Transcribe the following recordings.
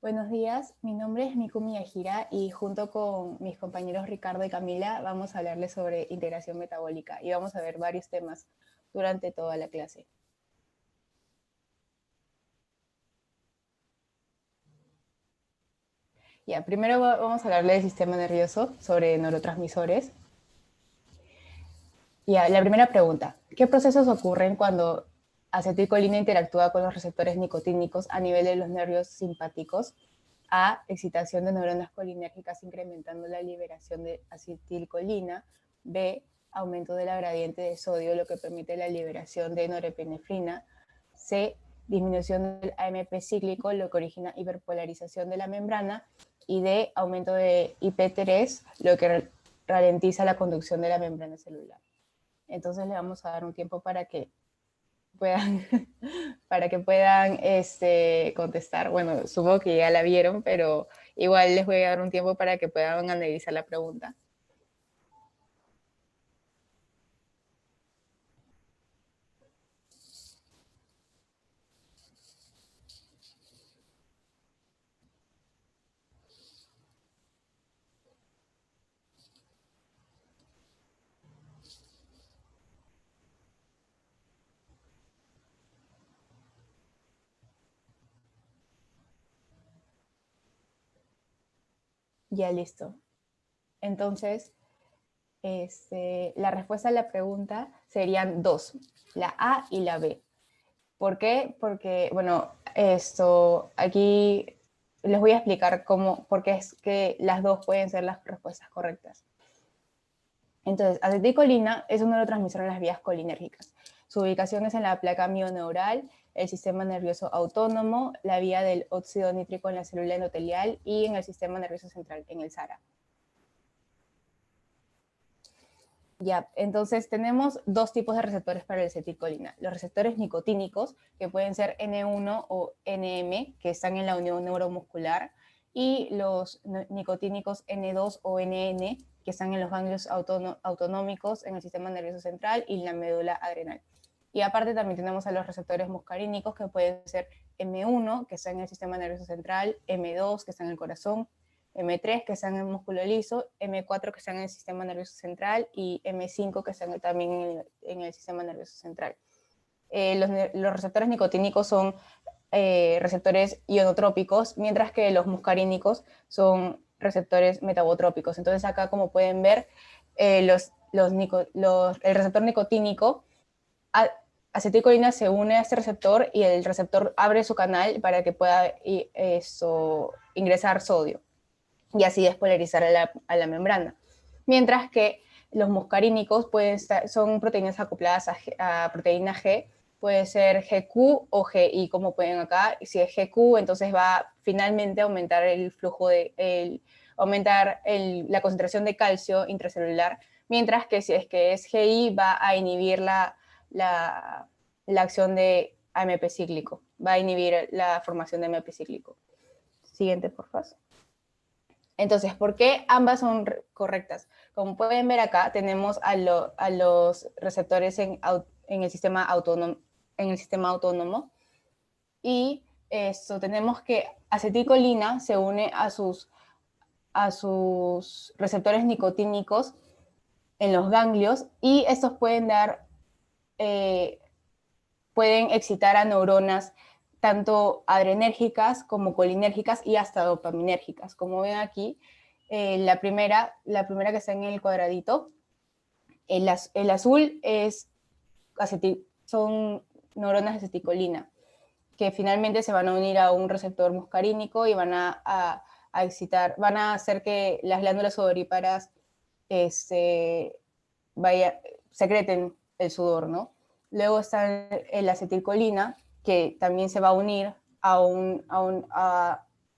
Buenos días, mi nombre es Mikumi Yajira y junto con mis compañeros Ricardo y Camila vamos a hablarles sobre integración metabólica y vamos a ver varios temas durante toda la clase. Ya, primero vamos a hablarle del sistema nervioso, sobre neurotransmisores. Ya, la primera pregunta, ¿qué procesos ocurren cuando acetilcolina interactúa con los receptores nicotínicos a nivel de los nervios simpáticos? A, excitación de neuronas colinérgicas incrementando la liberación de acetilcolina. B, aumento de la gradiente de sodio, lo que permite la liberación de norepinefrina. C, disminución del AMP cíclico, lo que origina hiperpolarización de la membrana. Y D, aumento de IP3, lo que ralentiza la conducción de la membrana celular. Entonces le vamos a dar un tiempo para que puedan, contestar. Bueno, supongo que ya la vieron, pero igual les voy a dar un tiempo para que puedan analizar la pregunta. Ya listo. Entonces, la respuesta a la pregunta serían dos, la A y la B. ¿Por qué? Porque, bueno, aquí les voy a explicar por qué es que las dos pueden ser las respuestas correctas. Entonces, acetilcolina es un neurotransmisor en las vías colinérgicas. Su ubicación es en la placa mioneural, el sistema nervioso autónomo, la vía del óxido nítrico en la célula endotelial y en el sistema nervioso central, en el SARA. Ya, entonces tenemos dos tipos de receptores para la acetilcolina. Los receptores nicotínicos, que pueden ser N1 o NM, que están en la unión neuromuscular, y los nicotínicos N2 o NN, que están en los ganglios autonómicos, en el sistema nervioso central y en la médula adrenal. Y aparte también tenemos a los receptores muscarínicos, que pueden ser M1, que está en el sistema nervioso central, M2, que está en el corazón, M3 que están en el músculo liso, M4 que están en el sistema nervioso central y M5 que están también en el sistema nervioso central. Los receptores nicotínicos son receptores ionotrópicos, mientras que los muscarínicos son receptores metabotrópicos. Entonces acá, como pueden ver, el receptor nicotínico, acetilcolina se une a este receptor y el receptor abre su canal para que pueda ingresar sodio y así despolarizar a la membrana. Mientras que los muscarínicos son proteínas acopladas a proteína G, puede ser GQ o GI, como pueden acá. Si es GQ, entonces va finalmente a aumentar el flujo aumentar la concentración de calcio intracelular, mientras que si es que es GI, va a inhibir la acción de AMP cíclico, va a inhibir la formación de AMP cíclico. Siguiente, por favor. Entonces, ¿por qué ambas son correctas? Como pueden ver acá, tenemos a los receptores en el sistema autónomo y tenemos que acetilcolina se une a sus receptores nicotínicos en los ganglios y estos pueden excitar a neuronas tanto adrenérgicas como colinérgicas y hasta dopaminérgicas. Como ven aquí, la primera que está en el cuadradito, el azul son neuronas de acetilcolina, que finalmente se van a unir a un receptor muscarínico y van a excitar, van a hacer que las glándulas sudoríparas secreten el sudor, ¿no? Luego está la acetilcolina, que también se va a unir a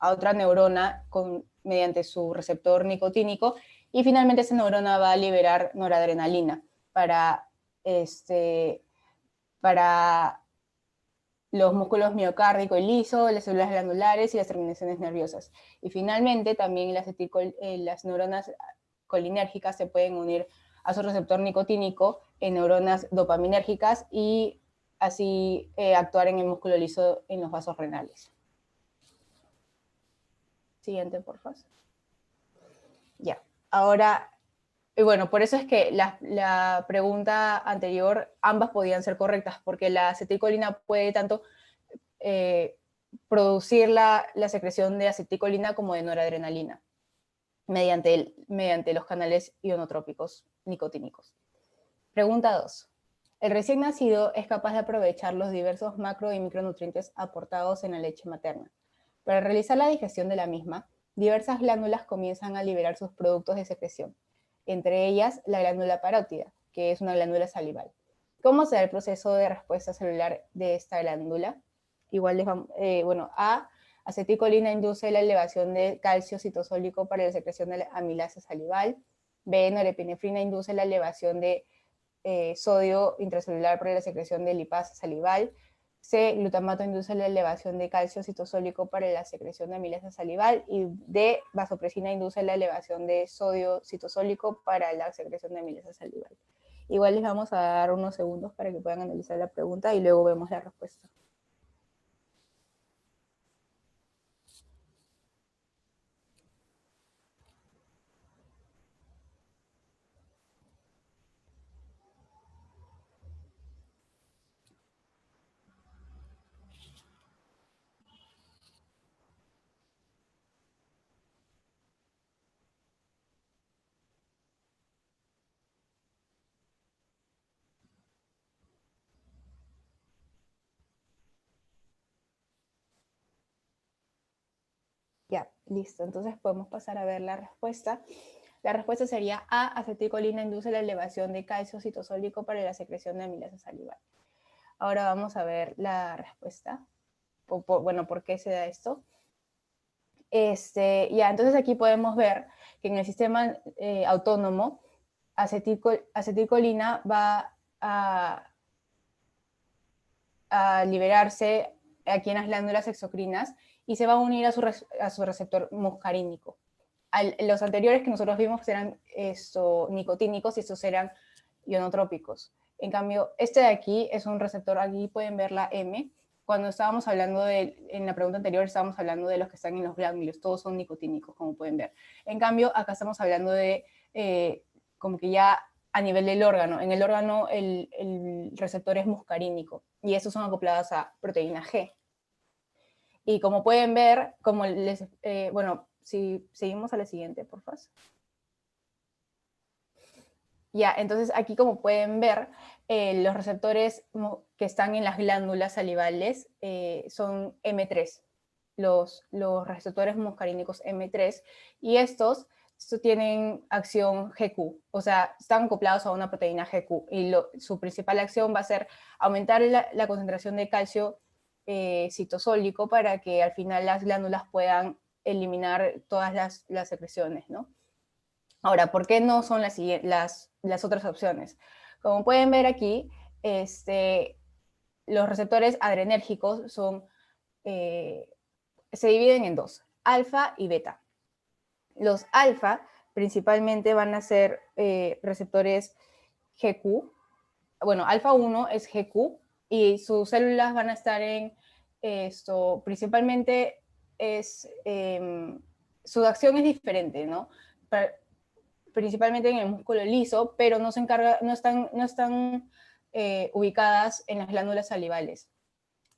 otra neurona mediante su receptor nicotínico, y finalmente esa neurona va a liberar noradrenalina para los músculos miocárdico y liso, las células glandulares y las terminaciones nerviosas. Y finalmente también las neuronas colinérgicas se pueden unir a su receptor nicotínico en neuronas dopaminérgicas y así actuar en el músculo liso en los vasos renales. Siguiente, por favor. Ya, ahora, y bueno, por eso es que la pregunta anterior, ambas podían ser correctas, porque la acetilcolina puede tanto producir la secreción de acetilcolina como de noradrenalina mediante los canales ionotrópicos nicotínicos. Pregunta 2. El recién nacido es capaz de aprovechar los diversos macro y micronutrientes aportados en la leche materna. Para realizar la digestión de la misma, diversas glándulas comienzan a liberar sus productos de secreción, entre ellas la glándula parótida, que es una glándula salival. ¿Cómo se da el proceso de respuesta celular de esta glándula? Igual les vamos, A, acetilcolina induce la elevación de calcio citosólico para la secreción de la amilasa salival. B, norepinefrina induce la elevación de sodio intracelular para la secreción de lipasa salival. C, glutamato induce la elevación de calcio citosólico para la secreción de amilasa salival. Y D, vasopresina induce la elevación de sodio citosólico para la secreción de amilasa salival. Igual les vamos a dar unos segundos para que puedan analizar la pregunta y luego vemos la respuesta. Ya, listo. Entonces podemos pasar a ver la respuesta. La respuesta sería A, acetilcolina induce la elevación de calcio citosólico para la secreción de amilasa salival. Ahora vamos a ver la respuesta. Bueno, ¿por qué se da esto? Ya, entonces aquí podemos ver que en el sistema autónomo, acetilcolina va a liberarse aquí en las glándulas exocrinas y se va a unir a su receptor muscarínico. Los anteriores que nosotros vimos eran nicotínicos y estos eran ionotrópicos. En cambio, este de aquí es un receptor, aquí pueden ver la M. Cuando estábamos hablando en la pregunta anterior estábamos hablando de los que están en los ganglios, todos son nicotínicos, como pueden ver. En cambio, acá estamos hablando de como que ya a nivel del órgano. En el órgano el receptor es muscarínico y estos son acoplados a proteína G. Y como pueden ver, como bueno, si seguimos a la siguiente, por favor. Ya, entonces aquí como pueden ver, los receptores que están en las glándulas salivales son M3, los receptores muscarínicos M3, y estos tienen acción GQ, o sea, están acoplados a una proteína GQ, y su principal acción va a ser aumentar la concentración de calcio citosólico para que al final las glándulas puedan eliminar todas las secreciones, ¿no? Ahora, ¿por qué no son las otras opciones? Como pueden ver aquí, los receptores adrenérgicos se dividen en dos, alfa y beta. Los alfa principalmente van a ser receptores GQ. Bueno, alfa 1 es GQ y sus células van a estar en principalmente su acción es diferente, ¿no? Principalmente en el músculo liso, pero no están ubicadas en las glándulas salivales.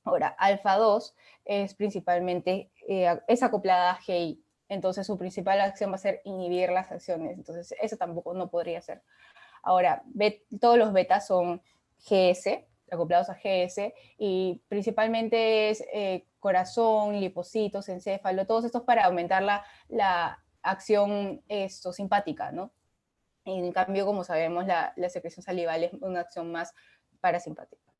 Ahora, alfa 2 es principalmente, es acoplada a GI, entonces su principal acción va a ser inhibir las acciones, entonces eso tampoco no podría ser. Ahora, todos los betas son GS, acoplados a GS, y principalmente es corazón, lipocitos, encéfalo, todos estos para aumentar la acción simpática, ¿no? En cambio, como sabemos, la secreción salival es una acción más parasimpática.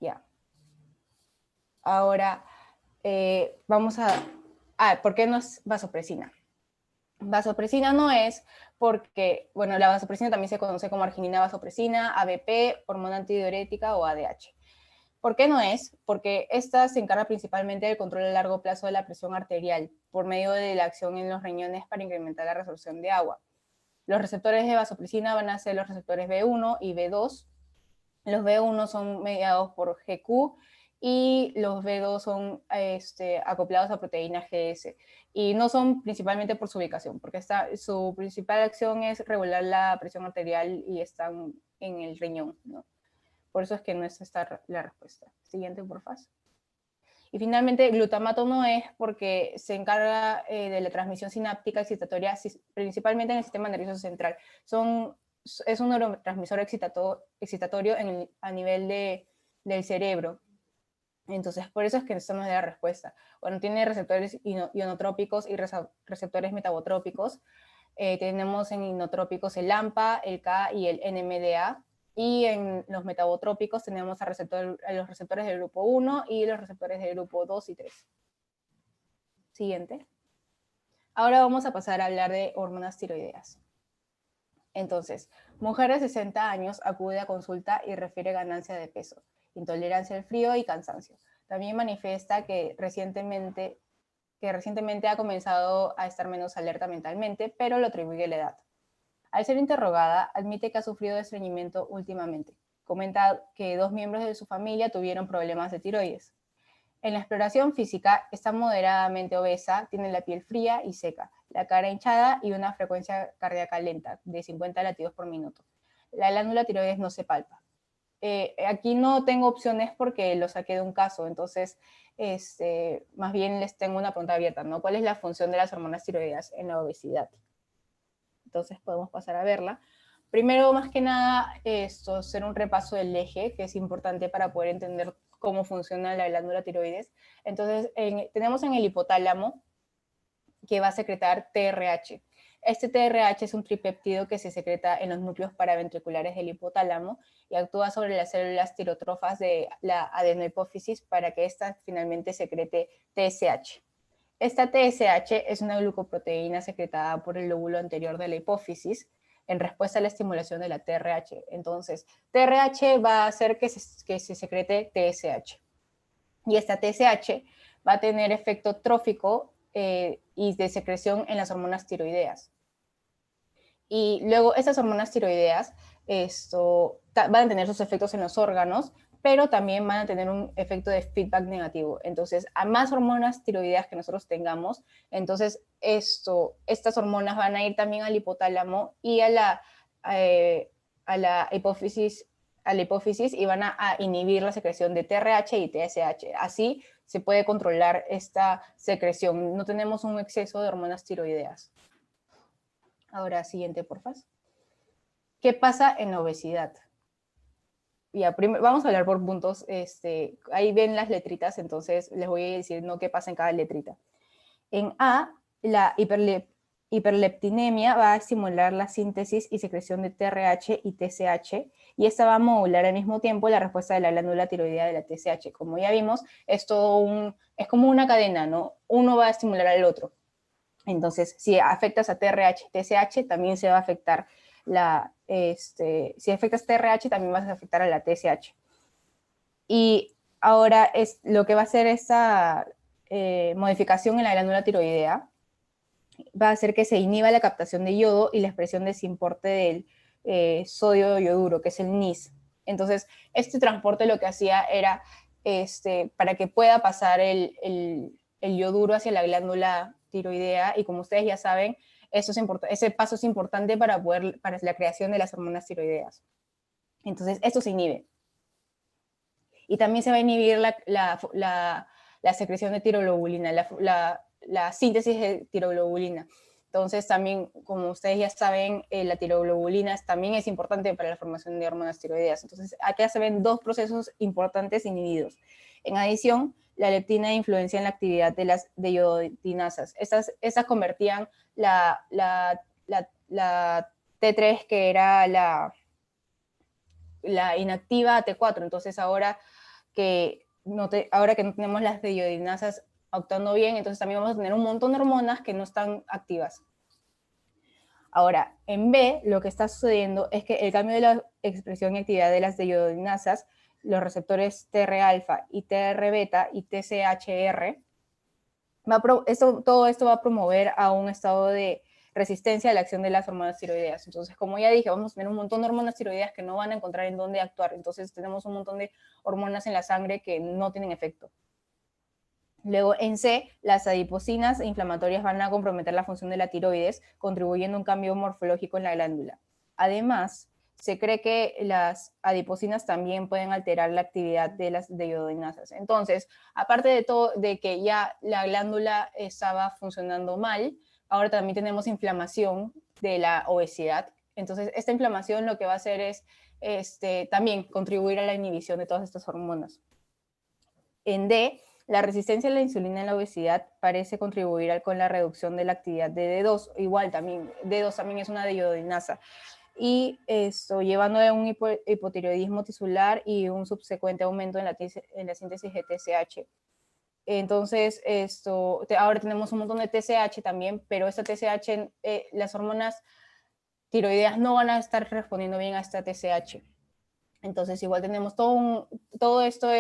Ya. Ahora, vamos a... ¿por qué no es vasopresina? Vasopresina no es porque, bueno, la vasopresina también se conoce como arginina vasopresina, ABP, hormona antidiurética o ADH. ¿Por qué no es? Porque esta se encarga principalmente del control a largo plazo de la presión arterial por medio de la acción en los riñones para incrementar la resorción de agua. Los receptores de vasopresina van a ser los receptores B1 y B2. Los B1 son mediados por GQ y los B2 son acoplados a proteínas GS, y no son principalmente por su ubicación, porque su principal acción es regular la presión arterial y están en el riñón, ¿no? Por eso es que no es esta la respuesta. Siguiente, por favor. Y finalmente, glutamato no es porque se encarga de la transmisión sináptica excitatoria, principalmente en el sistema nervioso central. Es un neurotransmisor excitatorio a nivel del cerebro. Entonces, por eso es que esta no es la respuesta. Bueno, tiene receptores ionotrópicos y receptores metabotrópicos. Tenemos en inotrópicos el AMPA, el K y el NMDA. Y en los metabotrópicos tenemos a los receptores del grupo 1 y los receptores del grupo 2 y 3. Siguiente. Ahora vamos a pasar a hablar de hormonas tiroideas. Entonces, mujer de 60 años acude a consulta y refiere ganancia de peso, intolerancia al frío y cansancio. También manifiesta que recientemente ha comenzado a estar menos alerta mentalmente, pero lo atribuye a la edad. Al ser interrogada, admite que ha sufrido de estreñimiento últimamente. Comenta que 2 miembros de su familia tuvieron problemas de tiroides. En la exploración física, está moderadamente obesa, tiene la piel fría y seca, la cara hinchada y una frecuencia cardíaca lenta, de 50 latidos por minuto. La glándula tiroides no se palpa. Aquí no tengo opciones porque lo saqué de un caso, entonces más bien les tengo una pregunta abierta, ¿no? ¿Cuál es la función de las hormonas tiroideas en la obesidad? Entonces podemos pasar a verla. Primero, más que nada, hacer un repaso del eje, que es importante para poder entender cómo funciona la glándula tiroides. Entonces, tenemos en el hipotálamo que va a secretar TRH. Este TRH es un tripéptido que se secreta en los núcleos paraventriculares del hipotálamo y actúa sobre las células tirotrofas de la adenohipófisis para que ésta finalmente secrete TSH. Esta TSH es una glucoproteína secretada por el lóbulo anterior de la hipófisis en respuesta a la estimulación de la TRH. Entonces, TRH va a hacer que se secrete TSH. Y esta TSH va a tener efecto trófico y de secreción en las hormonas tiroideas. Y luego estas hormonas tiroideas van a tener sus efectos en los órganos, pero también van a tener un efecto de feedback negativo. Entonces, a más hormonas tiroideas que nosotros tengamos, entonces estas hormonas van a ir también al hipotálamo y a la hipófisis y van a inhibir la secreción de TRH y TSH. Así se puede controlar esta secreción. No tenemos un exceso de hormonas tiroideas. Ahora, siguiente, por favor. ¿Qué pasa en la obesidad? Ya, vamos a hablar por puntos. Ahí ven las letritas, entonces les voy a decir qué pasa en cada letrita. En A, la hiperleptinemia va a estimular la síntesis y secreción de TRH y TSH, y esta va a modular al mismo tiempo la respuesta de la glándula tiroidea de la TSH. Como ya vimos, es como una cadena, ¿no? Uno va a estimular al otro. Entonces, si afectas a TRH y TSH, también se va a afectar si afectas TRH, también vas a afectar a la TSH. Y ahora lo que va a hacer esta modificación en la glándula tiroidea va a hacer que se inhiba la captación de yodo y la expresión de desimporte del sodio yoduro, que es el NIS. Entonces, este transporte lo que hacía era, para que pueda pasar el yoduro hacia la glándula tiroidea, y como ustedes ya saben, ese paso es importante para la creación de las hormonas tiroideas. Entonces, esto se inhibe. Y también se va a inhibir la secreción de tiroglobulina, la síntesis de tiroglobulina. Entonces, también, como ustedes ya saben, la tiroglobulina también es importante para la formación de hormonas tiroideas. Entonces, acá se ven 2 procesos importantes inhibidos. En adición, la leptina influencia en la actividad de las deyodinasas. Estas convertían la T3, que era la inactiva, a T4. Entonces, ahora que no tenemos las deyodinasas actuando bien, entonces también vamos a tener un montón de hormonas que no están activas. Ahora, en B, lo que está sucediendo es que el cambio de la expresión y actividad de las deyodinasas, los receptores TR-alfa y TR-beta y TCHR, todo esto va a promover a un estado de resistencia a la acción de las hormonas tiroideas. Entonces, como ya dije, vamos a tener un montón de hormonas tiroideas que no van a encontrar en dónde actuar. Entonces, tenemos un montón de hormonas en la sangre que no tienen efecto. Luego, en C, las adipocinas inflamatorias van a comprometer la función de la tiroides, contribuyendo a un cambio morfológico en la glándula. Además, se cree que las adipocinas también pueden alterar la actividad de las deiodinasas. Entonces, aparte de todo, de que ya la glándula estaba funcionando mal, ahora también tenemos inflamación de la obesidad. Entonces, esta inflamación lo que va a hacer es también contribuir a la inhibición de todas estas hormonas. En D, la resistencia a la insulina en la obesidad parece contribuir con la reducción de la actividad de D2. Igual también, D2 también es una deiodinasa. Y esto llevando a un hipotiroidismo tisular y un subsecuente aumento en la síntesis de TSH. Entonces, ahora tenemos un montón de TSH también, pero esta TSH, las hormonas tiroideas no van a estar respondiendo bien a esta TSH. Entonces, igual tenemos todo esto,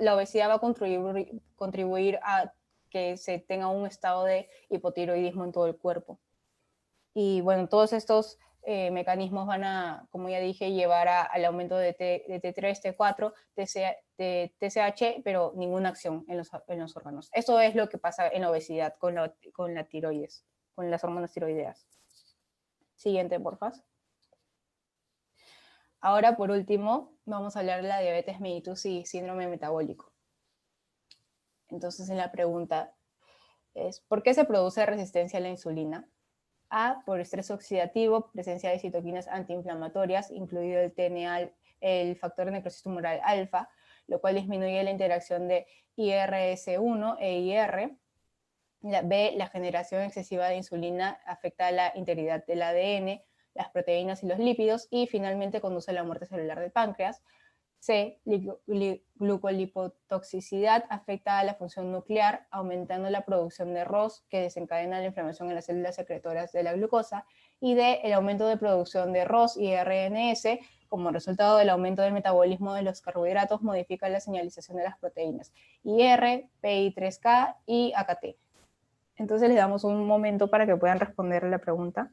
la obesidad va a contribuir a que se tenga un estado de hipotiroidismo en todo el cuerpo. Y bueno, todos estos mecanismos van a, como ya dije, llevar al aumento de T3, T4, de TSH, pero ninguna acción en los órganos. Eso es lo que pasa en la obesidad con la tiroides, con las hormonas tiroideas. Siguiente, por favor. Ahora, por último, vamos a hablar de la diabetes mellitus y síndrome metabólico. Entonces, la pregunta es, ¿por qué se produce resistencia a la insulina? A, por estrés oxidativo, presencia de citoquinas antiinflamatorias, incluido el TNA, el factor de necrosis tumoral alfa, lo cual disminuye la interacción de IRS1 e IR. B, la generación excesiva de insulina afecta a la integridad del ADN, las proteínas y los lípidos, y finalmente conduce a la muerte celular del páncreas. C, glucolipotoxicidad afecta a la función nuclear, aumentando la producción de ROS, que desencadena la inflamación en las células secretoras de la glucosa. Y D, el aumento de producción de ROS y RNS, como resultado del aumento del metabolismo de los carbohidratos, modifica la señalización de las proteínas IR, PI3K y AKT. Entonces les damos un momento para que puedan responder la pregunta.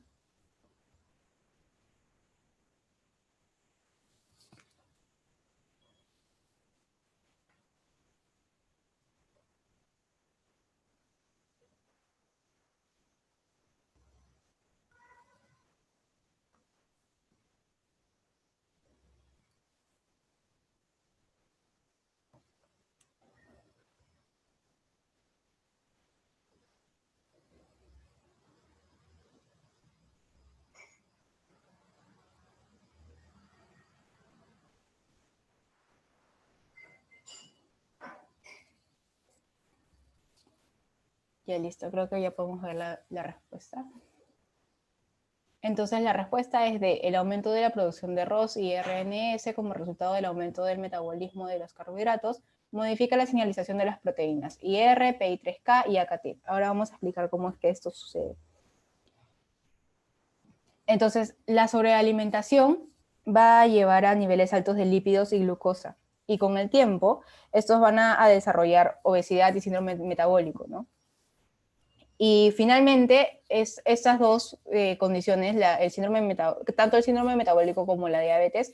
Ya listo, creo que ya podemos ver la respuesta. Entonces la respuesta es D, el aumento de la producción de ROS y RNS como resultado del aumento del metabolismo de los carbohidratos modifica la señalización de las proteínas IR, PI3K y AKT. Ahora vamos a explicar cómo es que esto sucede. Entonces, la sobrealimentación va a llevar a niveles altos de lípidos y glucosa. Y con el tiempo, estos van a desarrollar obesidad y síndrome metabólico, ¿no? Y finalmente, estas dos condiciones, tanto el síndrome metabólico como la diabetes,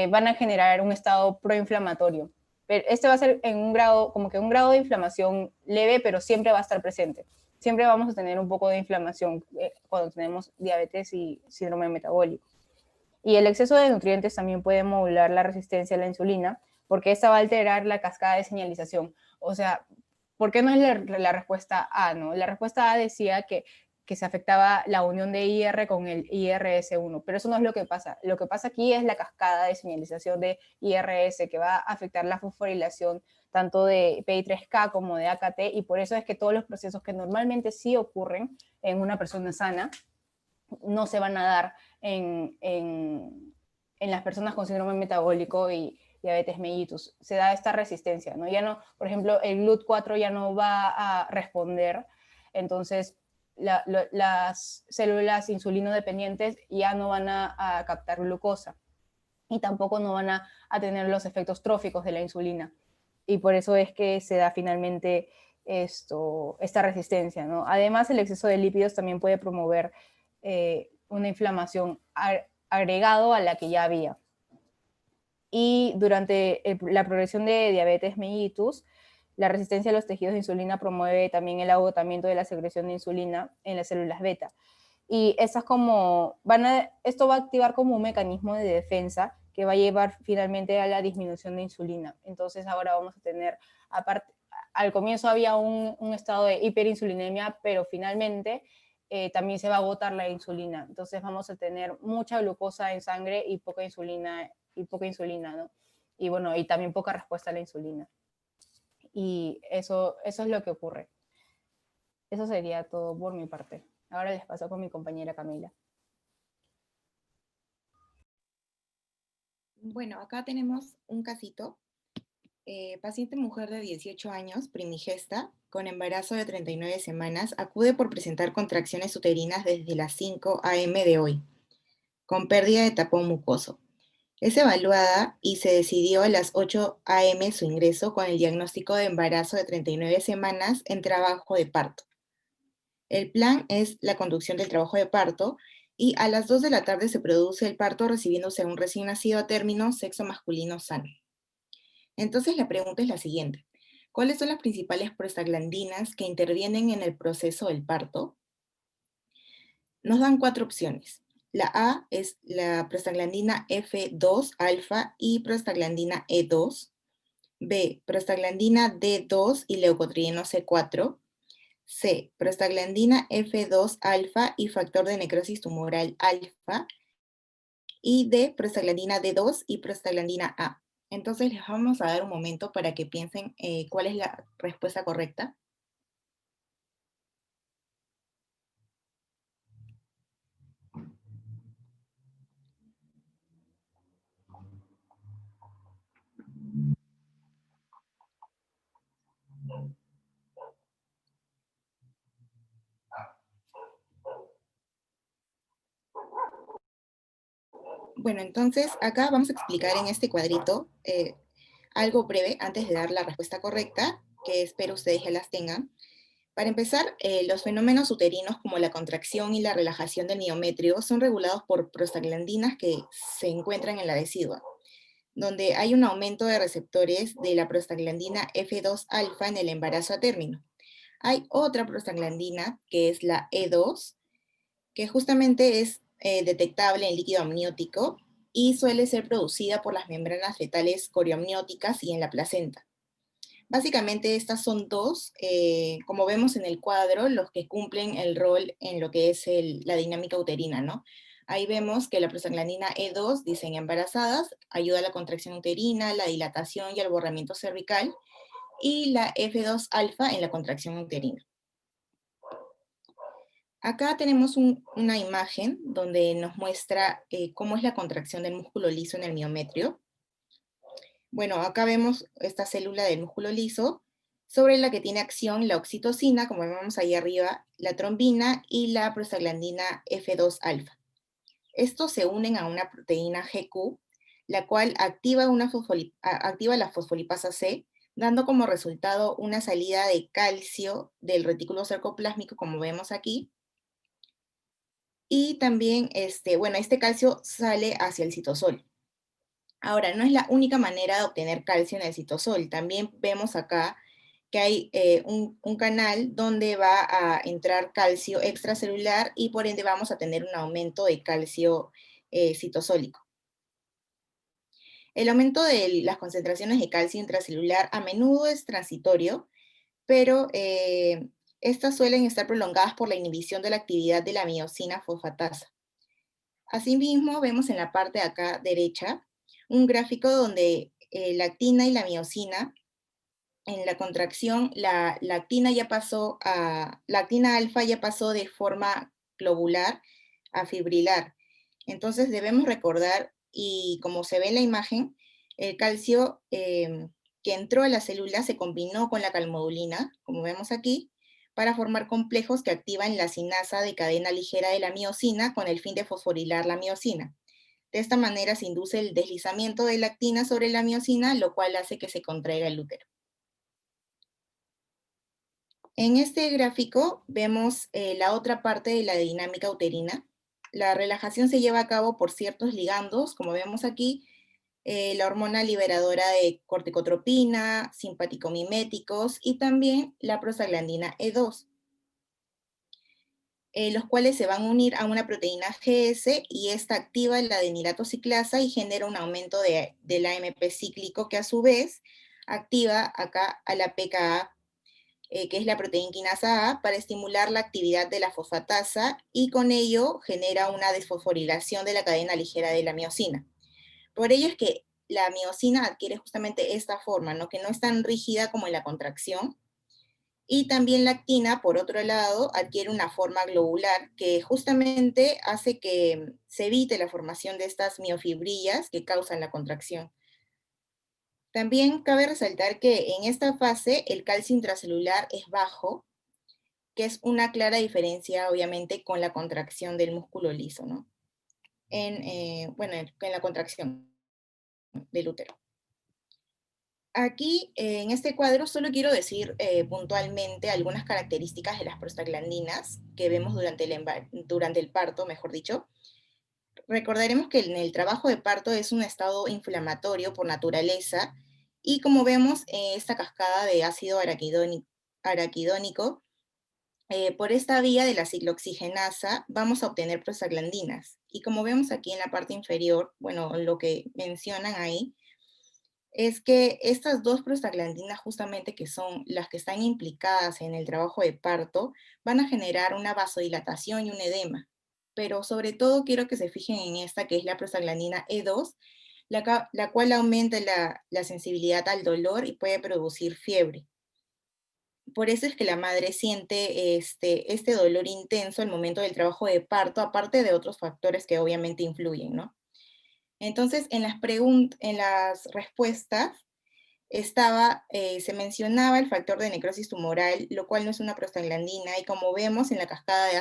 van a generar un estado proinflamatorio. Pero este va a ser en un grado, como que un grado de inflamación leve, pero siempre va a estar presente. Siempre vamos a tener un poco de inflamación cuando tenemos diabetes y síndrome metabólico. Y el exceso de nutrientes también puede modular la resistencia a la insulina, porque esta va a alterar la cascada de señalización. O sea, ¿por qué no es la respuesta A? ¿No? La respuesta A decía que se afectaba la unión de IR con el IRS1, pero eso no es lo que pasa. Lo que pasa aquí es la cascada de señalización de IRS, que va a afectar la fosforilación tanto de PI3K como de AKT, y por eso es que todos los procesos que normalmente sí ocurren en una persona sana no se van a dar en las personas con síndrome metabólico y diabetes mellitus. Se da esta resistencia, ¿no? Ya no, por ejemplo, el GLUT4 ya no va a responder, entonces las células insulinodependientes ya no van a captar glucosa y tampoco no van a tener los efectos tróficos de la insulina. Y por eso es que se da finalmente esta resistencia, ¿no? Además, el exceso de lípidos también puede promover una inflamación agregado a la que ya había. Y durante la progresión de diabetes mellitus, la resistencia a los tejidos de insulina promueve también el agotamiento de la secreción de insulina en las células beta. Y estas esto va a activar como un mecanismo de defensa que va a llevar finalmente a la disminución de insulina. Entonces ahora vamos a tener, aparte, al comienzo había un estado de hiperinsulinemia, pero finalmente también se va a agotar la insulina. Entonces vamos a tener mucha glucosa en sangre y poca insulina, ¿no? Y bueno, y también poca respuesta a la insulina. Y eso es lo que ocurre. Eso sería todo por mi parte. Ahora les paso con mi compañera Camila. Bueno, acá tenemos un casito. Paciente mujer de 18 años, primigesta, con embarazo de 39 semanas, acude por presentar contracciones uterinas desde las 5 a.m. de hoy, con pérdida de tapón mucoso. Es evaluada y se decidió a las 8 a.m. su ingreso con el diagnóstico de embarazo de 39 semanas en trabajo de parto. El plan es la conducción del trabajo de parto y a las 2 de la tarde se produce el parto recibiéndose a un recién nacido a término, sexo masculino sano. Entonces la pregunta es la siguiente. ¿Cuáles son las principales prostaglandinas que intervienen en el proceso del parto? Nos dan 4 opciones. La A es la prostaglandina F2 alfa y prostaglandina E2. B, prostaglandina D2 y leucotrieno C4. C, prostaglandina F2 alfa y factor de necrosis tumoral alfa. Y D, prostaglandina D2 y prostaglandina A. Entonces les vamos a dar un momento para que piensen cuál es la respuesta correcta. Bueno, entonces acá vamos a explicar en este cuadrito algo breve antes de dar la respuesta correcta, que espero ustedes ya las tengan. Para empezar, los fenómenos uterinos como la contracción y la relajación del miometrio son regulados por prostaglandinas que se encuentran en la decidua, donde hay un aumento de receptores de la prostaglandina F2 alfa en el embarazo a término. Hay otra prostaglandina, que es la E2, que justamente es detectable en líquido amniótico y suele ser producida por las membranas fetales corioamnióticas y en la placenta. Básicamente estas son dos, como vemos en el cuadro, los que cumplen el rol en lo que es la dinámica uterina, ¿no? Ahí vemos que la prostaglandina E2, dice en embarazadas, ayuda a la contracción uterina, la dilatación y al borramiento cervical, y la F2 alfa en la contracción uterina. Acá tenemos una imagen donde nos muestra cómo es la contracción del músculo liso en el miometrio. Bueno, acá vemos esta célula del músculo liso, sobre la que tiene acción la oxitocina, como vemos ahí arriba, la trombina y la prostaglandina F2 alfa. Estos se unen a una proteína GQ, la cual activa la fosfolipasa C, dando como resultado una salida de calcio del retículo sarcoplásmico, como vemos aquí. Y también, este calcio sale hacia el citosol. Ahora, no es la única manera de obtener calcio en el citosol. También vemos acá que hay un canal donde va a entrar calcio extracelular y por ende vamos a tener un aumento de calcio citosólico. El aumento de las concentraciones de calcio intracelular a menudo es transitorio, pero estas suelen estar prolongadas por la inhibición de la actividad de la miosina fosfatasa. Asimismo, vemos en la parte de acá derecha un gráfico donde la actina y la miosina, en la contracción, la actina alfa ya pasó de forma globular a fibrilar. Entonces debemos recordar, y como se ve en la imagen, el calcio que entró a la célula se combinó con la calmodulina, como vemos aquí, para formar complejos que activan la sinasa de cadena ligera de la miosina con el fin de fosforilar la miosina. De esta manera se induce el deslizamiento de la actina sobre la miosina, lo cual hace que se contraiga el útero. En este gráfico vemos la otra parte de la dinámica uterina. La relajación se lleva a cabo por ciertos ligandos, como vemos aquí, la hormona liberadora de corticotropina, simpaticomiméticos y también la prostaglandina E2, los cuales se van a unir a una proteína GS y esta activa la adenilato ciclasa y genera un aumento del AMP cíclico que a su vez activa acá a la PKA, que es la proteína quinasa A, para estimular la actividad de la fosfatasa y con ello genera una desfosforilación de la cadena ligera de la miosina. Por ello es que la miosina adquiere justamente esta forma, ¿no? Que no es tan rígida como en la contracción. Y también la actina, por otro lado, adquiere una forma globular que justamente hace que se evite la formación de estas miofibrillas que causan la contracción. También cabe resaltar que en esta fase el calcio intracelular es bajo, que es una clara diferencia, obviamente, con la contracción del músculo liso, ¿no? Bueno, en la contracción del útero. Aquí, en este cuadro, solo quiero decir puntualmente algunas características de las prostaglandinas que vemos durante el parto, mejor dicho. Recordaremos que en el trabajo de parto es un estado inflamatorio por naturaleza y como vemos, esta cascada de ácido araquidónico, por esta vía de la ciclooxigenasa vamos a obtener prostaglandinas. Y como vemos aquí en la parte inferior, bueno, lo que mencionan ahí, es que estas dos prostaglandinas justamente que son las que están implicadas en el trabajo de parto, van a generar una vasodilatación y un edema. Pero sobre todo quiero que se fijen en esta que es la prostaglandina E2, la cual aumenta la sensibilidad al dolor y puede producir fiebre. Por eso es que la madre siente este dolor intenso al momento del trabajo de parto, aparte de otros factores que obviamente influyen, ¿no? Entonces, en las respuestas se mencionaba el factor de necrosis tumoral, lo cual no es una prostaglandina, y como vemos en la cascada de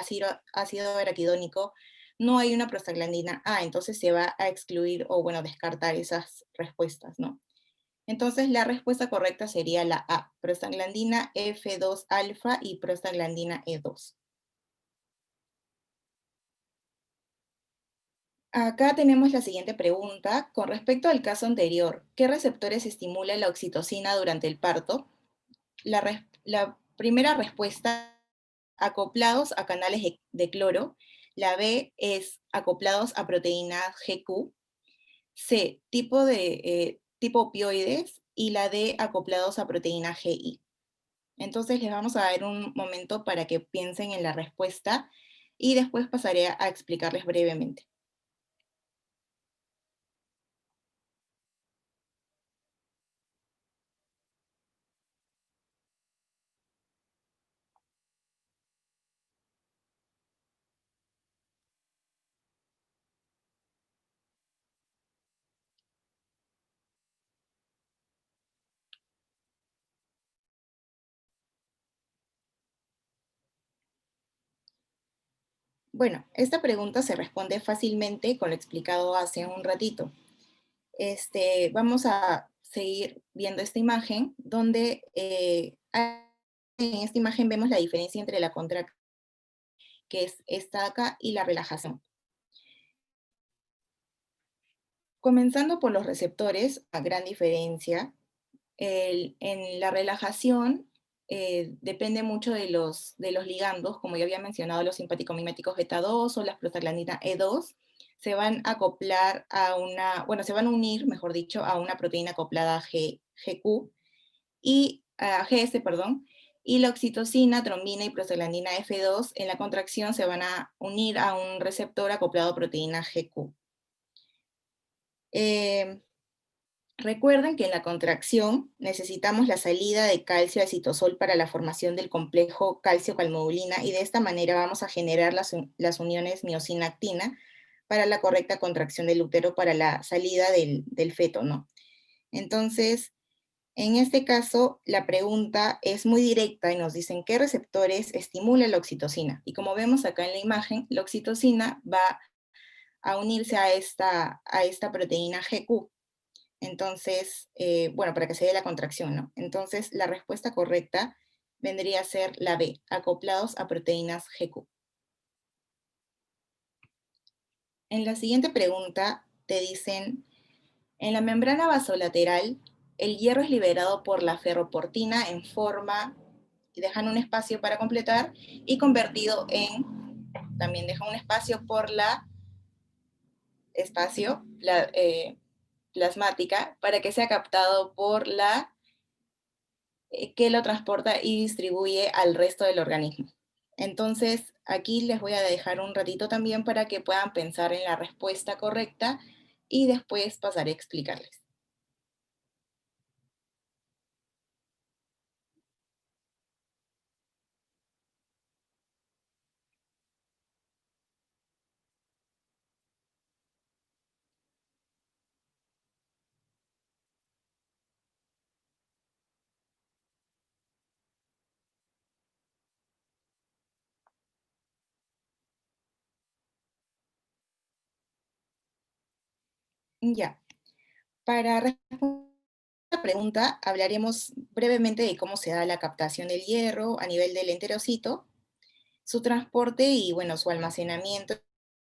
ácido araquidónico, no hay una prostaglandina A, entonces se va a excluir o, bueno, descartar esas respuestas, ¿no? Entonces, la respuesta correcta sería la A, prostaglandina F2 alfa y prostaglandina E2. Acá tenemos la siguiente pregunta. Con respecto al caso anterior, ¿qué receptores estimula la oxitocina durante el parto? La primera respuesta, acoplados a canales de cloro. La B es acoplados a proteína GQ. C, tipo opioides. Y la D, acoplados a proteína GI. Entonces les vamos a dar un momento para que piensen en la respuesta y después pasaré a explicarles brevemente. Bueno, esta pregunta se responde fácilmente con lo explicado hace un ratito. Vamos a seguir viendo esta imagen, donde en esta imagen vemos la diferencia entre la contracción, que es esta acá, y la relajación. Comenzando por los receptores, a gran diferencia, en la relajación depende mucho de los ligandos, como ya había mencionado, los simpaticomiméticos beta 2 o las prostaglandina E2, se van a acoplar se van a unir, mejor dicho, a una proteína acoplada GQ y GS, perdón, y la oxitocina, trombina y prostaglandina F2 en la contracción se van a unir a un receptor acoplado a proteína GQ. Recuerden que en la contracción necesitamos la salida de calcio al citosol para la formación del complejo calcio-calmodulina y de esta manera vamos a generar las uniones miosina-actina para la correcta contracción del útero para la salida del feto, ¿no? Entonces, en este caso, la pregunta es muy directa y nos dicen qué receptores estimula la oxitocina. Y como vemos acá en la imagen, la oxitocina va a unirse a esta proteína GQ. Entonces, bueno, para que se dé la contracción, ¿no? Entonces, la respuesta correcta vendría a ser la B, acoplados a proteínas GQ. En la siguiente pregunta te dicen, en la membrana vasolateral, el hierro es liberado por la ferroportina en forma, y dejan un espacio para completar, y convertido en, también dejan un espacio por la plasmática, para que sea captado por la que lo transporta y distribuye al resto del organismo. Entonces, aquí les voy a dejar un ratito también para que puedan pensar en la respuesta correcta y después pasaré a explicarles. Ya, para responder a la pregunta, hablaremos brevemente de cómo se da la captación del hierro a nivel del enterocito, su transporte y, bueno, su almacenamiento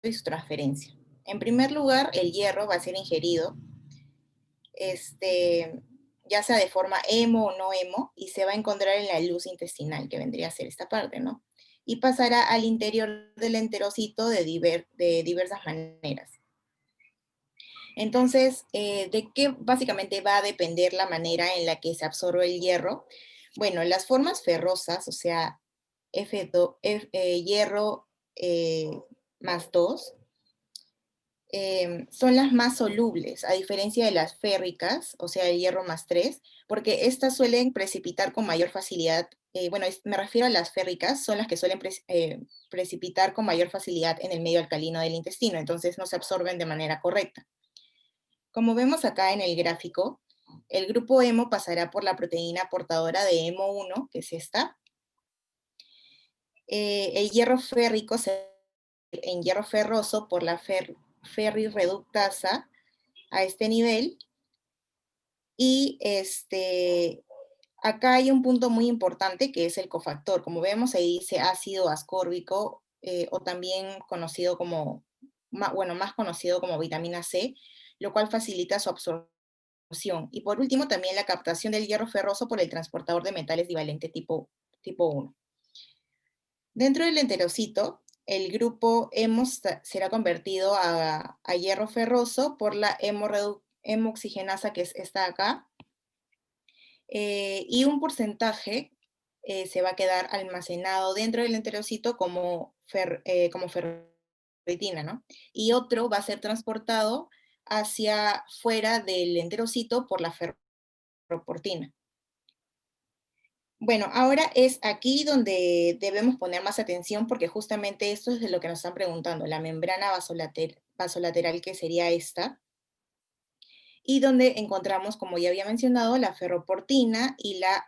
y su transferencia. En primer lugar, el hierro va a ser ingerido, ya sea de forma hemo o no hemo, y se va a encontrar en la luz intestinal, que vendría a ser esta parte, ¿no? Y pasará al interior del enterocito de diversas maneras. Entonces, ¿de qué básicamente va a depender la manera en la que se absorbe el hierro? Bueno, las formas ferrosas, o sea, hierro más 2, son las más solubles, a diferencia de las férricas, o sea, el hierro más 3, porque estas suelen precipitar con mayor facilidad. Bueno, me refiero a las férricas, son las que suelen precipitar con mayor facilidad en el medio alcalino del intestino, entonces no se absorben de manera correcta. Como vemos acá en el gráfico, el grupo hemo pasará por la proteína portadora de hemo 1, que es esta. El hierro férrico se en hierro ferroso por la ferrirreductasa a este nivel. Y acá hay un punto muy importante que es el cofactor. Como vemos ahí dice ácido ascórbico, o también conocido como, bueno, más conocido como vitamina C, lo cual facilita su absorción. Y por último, también la captación del hierro ferroso por el transportador de metales divalente tipo 1. Dentro del enterocito, el grupo hemo será convertido a hierro ferroso por la hemoxigenasa, que es esta acá, y un porcentaje se va a quedar almacenado dentro del enterocito como ferritina, ¿no? Y otro va a ser transportado hacia fuera del enterocito por la ferroportina. Bueno, ahora es aquí donde debemos poner más atención porque justamente esto es de lo que nos están preguntando, la membrana vasolateral, que sería esta, y donde encontramos, como ya había mencionado, la ferroportina y la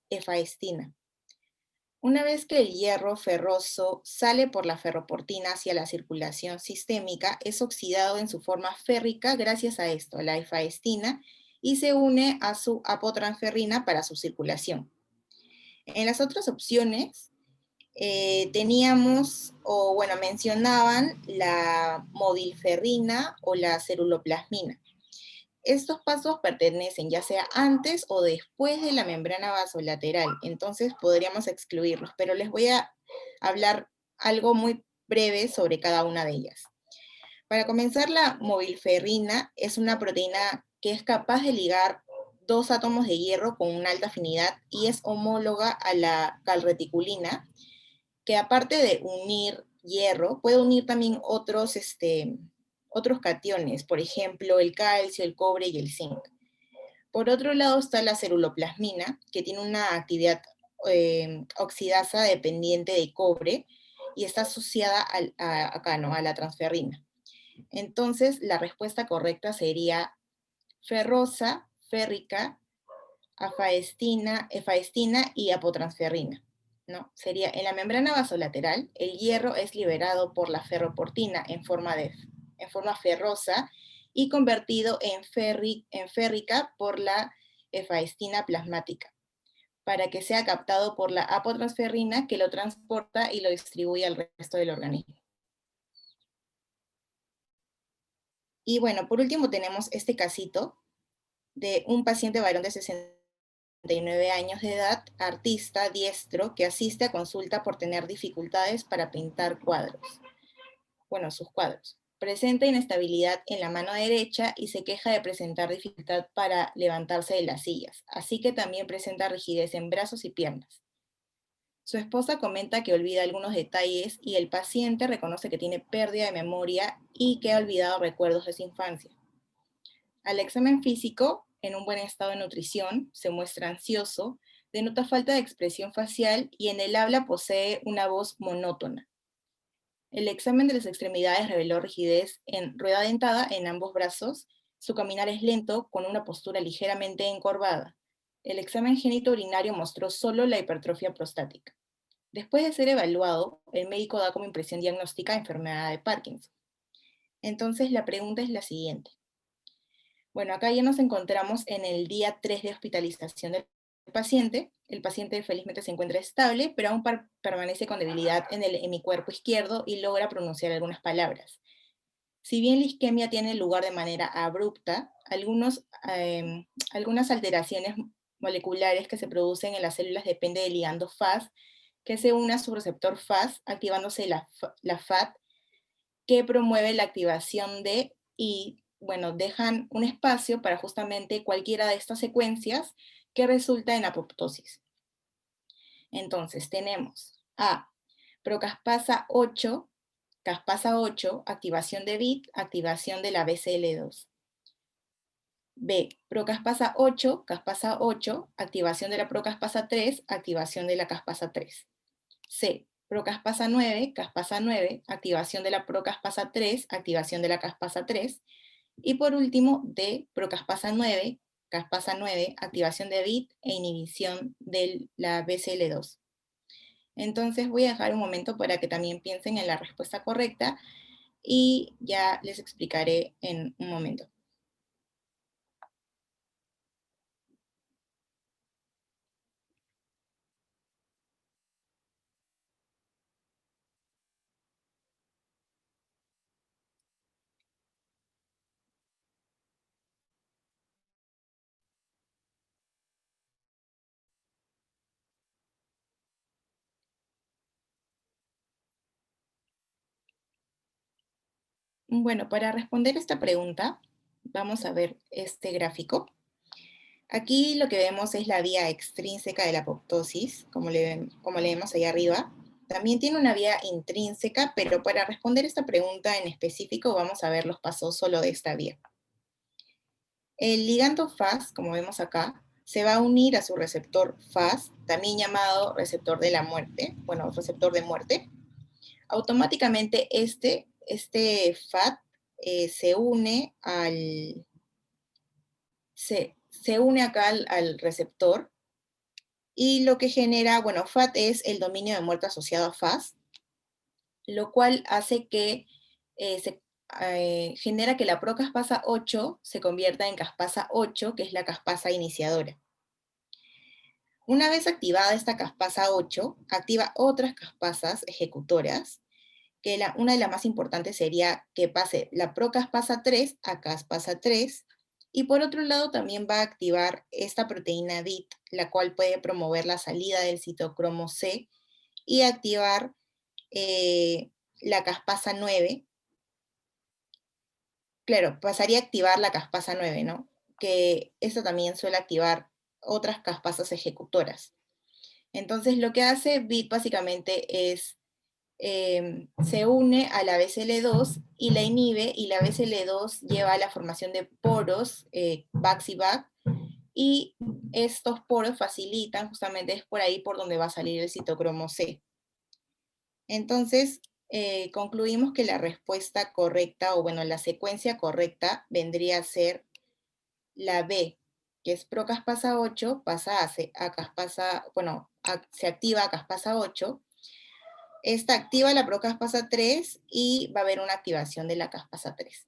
efaestina. Una vez que el hierro ferroso sale por la ferroportina hacia la circulación sistémica, es oxidado en su forma férrica gracias a esto, la efaestina, y se une a su apotransferrina para su circulación. En las otras opciones teníamos, o bueno, mencionaban la modilferrina o la ceruloplasmina. Estos pasos pertenecen ya sea antes o después de la membrana vasolateral, entonces podríamos excluirlos, pero les voy a hablar algo muy breve sobre cada una de ellas. Para comenzar, la movilferrina es una proteína que es capaz de ligar dos átomos de hierro con una alta afinidad y es homóloga a la calreticulina, que aparte de unir hierro, puede unir también otros cationes, por ejemplo, el calcio, el cobre y el zinc. Por otro lado está la ceruloplasmina, que tiene una actividad oxidasa dependiente de cobre y está asociada acá, ¿no?, a la transferrina. Entonces, la respuesta correcta sería ferrosa, férrica, efaestina y apotransferrina, ¿no? Sería en la membrana vasolateral, el hierro es liberado por la ferroportina en forma ferrosa y convertido en férrica por la efaestina plasmática. para que sea captado por la apotransferrina que lo transporta y lo distribuye al resto del organismo. Y bueno, por último tenemos este casito de un paciente varón de 69 años de edad, artista, diestro, que asiste a consulta por tener dificultades para pintar cuadros. Bueno, sus cuadros. Presenta inestabilidad en la mano derecha y se queja de presentar dificultad para levantarse de las sillas, así que también presenta rigidez en brazos y piernas. Su esposa comenta que olvida algunos detalles y el paciente reconoce que tiene pérdida de memoria y que ha olvidado recuerdos de su infancia. Al examen físico, en un buen estado de nutrición, se muestra ansioso, denota falta de expresión facial y en el habla posee una voz monótona. El examen de las extremidades reveló rigidez en rueda dentada en ambos brazos. Su caminar es lento, con una postura ligeramente encorvada. El examen genitourinario mostró solo la hipertrofia prostática. Después de ser evaluado, el médico da como impresión diagnóstica enfermedad de Parkinson. Entonces la pregunta es la siguiente. Bueno, acá ya nos encontramos en el día 3 de hospitalización del paciente. El paciente felizmente se encuentra estable, pero aún permanece con debilidad en el hemicuerpo izquierdo y logra pronunciar algunas palabras. Si bien la isquemia tiene lugar de manera abrupta, algunas alteraciones moleculares que se producen en las células dependen del ligando Fas, que se une a su receptor Fas, activándose la FAT, que promueve la activación de y, bueno, dejan un espacio para justamente cualquiera de estas secuencias que resulta en apoptosis. Entonces, tenemos A, procaspasa 8, caspasa 8, activación de BIT, activación de la BCL2. B, procaspasa 8, caspasa 8, activación de la procaspasa 3, activación de la caspasa 3. C, procaspasa 9, caspasa 9, activación de la procaspasa 3, activación de la caspasa 3. Y por último, D, procaspasa 9, caspasa 9, activación de BIT e inhibición de la BCL2. Entonces voy a dejar un momento para que también piensen en la respuesta correcta y ya les explicaré en un momento. Bueno, para responder esta pregunta, vamos a ver este gráfico. Aquí lo que vemos es la vía extrínseca de la apoptosis, como leemos ahí arriba. También tiene una vía intrínseca, pero para responder esta pregunta en específico vamos a ver los pasos solo de esta vía. El ligando Fas, como vemos acá, se va a unir a su receptor Fas, también llamado receptor de la muerte, bueno, receptor de muerte. Automáticamente este FAT se une se une acá al receptor y lo que genera, bueno, FAT es el dominio de muerte asociado a FAS, lo cual hace que genera que la procaspasa 8 se convierta en caspasa 8, que es la caspasa iniciadora. Una vez activada esta caspasa 8, activa otras caspasas ejecutoras, que una de las más importantes sería que pase la procaspasa 3 a caspasa 3, y por otro lado también va a activar esta proteína DIT, la cual puede promover la salida del citocromo C y activar la caspasa 9. Claro, pasaría a activar la caspasa 9, ¿no? Que esto también suele activar otras caspasas ejecutoras. Entonces lo que hace BIT básicamente es se une a la BCL2 y la inhibe, y la BCL2 lleva a la formación de poros, back-to-back, y estos poros facilitan, justamente es por ahí por donde va a salir el citocromo C. Entonces, concluimos que la respuesta correcta, o bueno, la secuencia correcta vendría a ser la B, que es procaspasa 8, pasa a caspasa, bueno, se activa a caspasa 8. Esta activa la procaspasa 3 y va a haber una activación de la caspasa 3.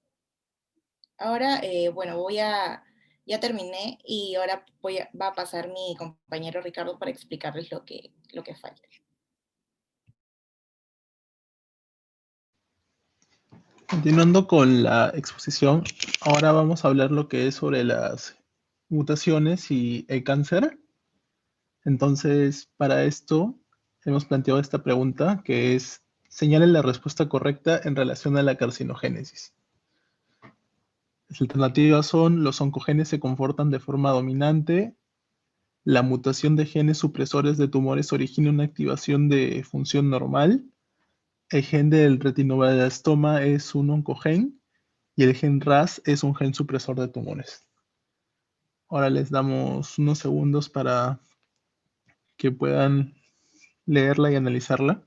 Ahora, bueno, voy a Ya terminé y ahora va a pasar mi compañero Ricardo para explicarles lo que falta. Continuando con la exposición, ahora vamos a hablar lo que es sobre las mutaciones y el cáncer. Entonces, para esto hemos planteado esta pregunta que es, señale la respuesta correcta en relación a la carcinogénesis. Las alternativas son, los oncogenes se comportan de forma dominante, la mutación de genes supresores de tumores origina una activación de función normal, el gen del retinoblastoma es un oncogen y el gen RAS es un gen supresor de tumores. Ahora les damos unos segundos para que puedan leerla y analizarla.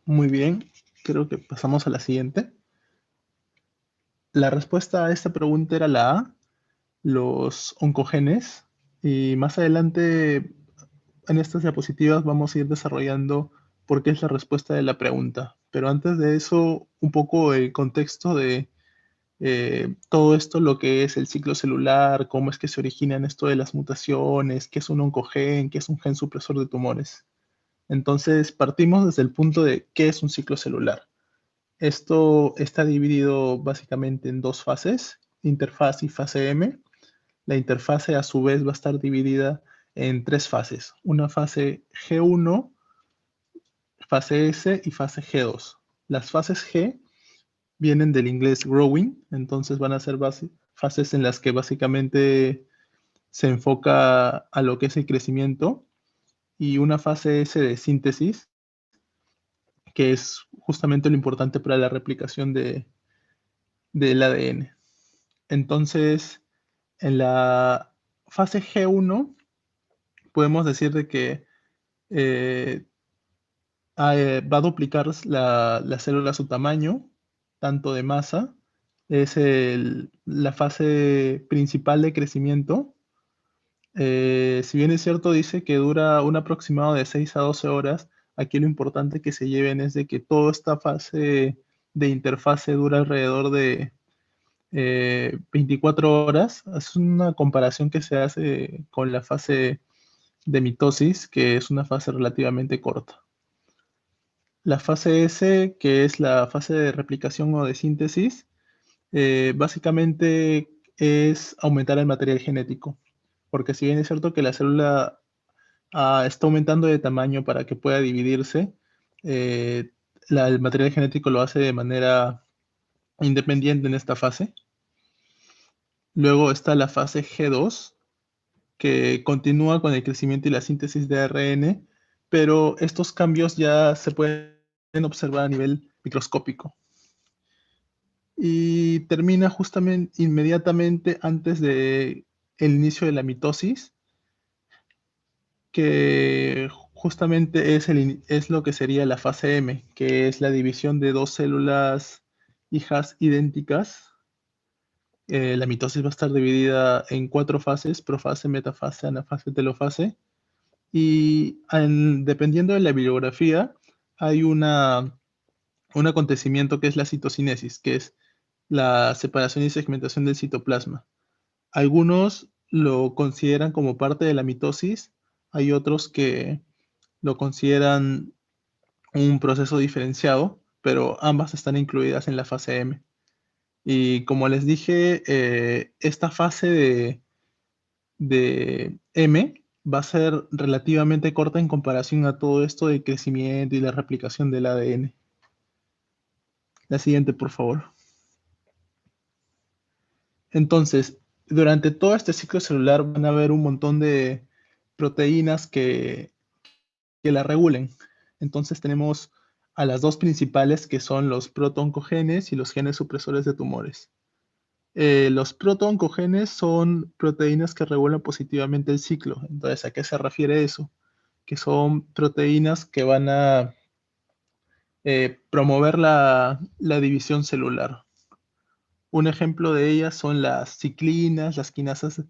Muy bien, creo que pasamos a la siguiente. La respuesta a esta pregunta era la A, los oncogenes. Y más adelante en estas diapositivas vamos a ir desarrollando por qué es la respuesta de la pregunta. Pero antes de eso, un poco el contexto de todo esto, lo que es el ciclo celular, cómo es que se originan esto de las mutaciones, qué es un oncogen, qué es un gen supresor de tumores. Entonces, partimos desde el punto de qué es un ciclo celular. Esto está dividido básicamente en dos fases, interfaz y fase M. La interfase a su vez va a estar dividida en tres fases. Una fase G1, fase S y fase G2. Las fases G vienen del inglés growing, entonces van a ser fases en las que básicamente se enfoca a lo que es el crecimiento, y una fase S de síntesis, que es justamente lo importante para la replicación del ADN. Entonces, en la fase G1 podemos decir de que eh, va a duplicar la célula a su tamaño, tanto de masa, es la fase principal de crecimiento. Si bien es cierto, dice que dura un aproximado de 6 a 12 horas, aquí lo importante que se lleven es de que toda esta fase de interfase dura alrededor de 24 horas. Es una comparación que se hace con la fase de mitosis, que es una fase relativamente corta. La fase S, que es la fase de replicación o de síntesis, básicamente es aumentar el material genético, porque si bien es cierto que la célula está aumentando de tamaño para que pueda dividirse, eh, el material genético lo hace de manera independiente en esta fase. Luego está la fase G2, que continúa con el crecimiento y la síntesis de ARN, pero estos cambios ya se pueden observar a nivel microscópico. Y termina justamente inmediatamente antes de el inicio de la mitosis, que justamente es lo que sería la fase M, que es la división de dos células hijas idénticas. La mitosis va a estar dividida en 4 fases: profase, metafase, anafase, telofase. Y dependiendo de la bibliografía, hay un acontecimiento que es la citocinesis, que es la separación y segmentación del citoplasma. Algunos lo consideran como parte de la mitosis, hay otros que lo consideran un proceso diferenciado, pero ambas están incluidas en la fase M. Y como les dije, esta fase de M va a ser relativamente corta en comparación a todo esto de crecimiento y la replicación del ADN. La siguiente, por favor. Entonces, durante todo este ciclo celular van a haber un montón de proteínas que la regulen. Entonces tenemos a las dos principales, que son los protooncogenes y los genes supresores de tumores. Los protooncogenes son proteínas que regulan positivamente el ciclo. Entonces, ¿a qué se refiere eso? Que son proteínas que van a promover la división celular. Un ejemplo de ellas son las ciclinas, las quinasas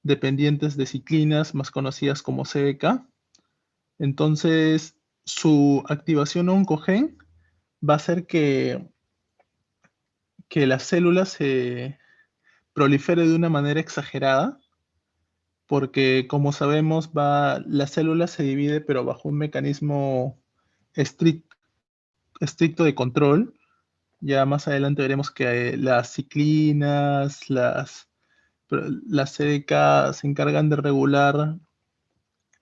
dependientes de ciclinas, más conocidas como CDK. Entonces, su activación oncogen va a hacer que la célula se prolifere de una manera exagerada, porque como sabemos, la célula se divide, pero bajo un mecanismo estricto de control. Ya más adelante veremos que las ciclinas, las CDK se encargan de regular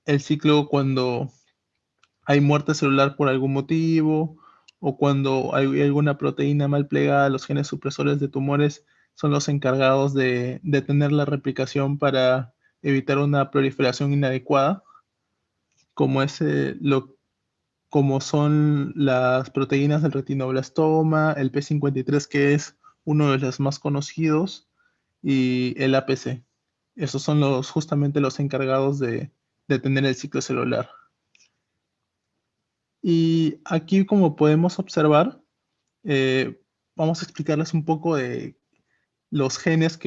el ciclo cuando hay muerte celular por algún motivo o cuando hay alguna proteína mal plegada. Los genes supresores de tumores son los encargados de detener la replicación para evitar una proliferación inadecuada, como como son las proteínas del retinoblastoma, el P53, que es uno de los más conocidos, y el APC. Esos son justamente los encargados de detener el ciclo celular. Y aquí, como podemos observar, vamos a explicarles un poco de los genes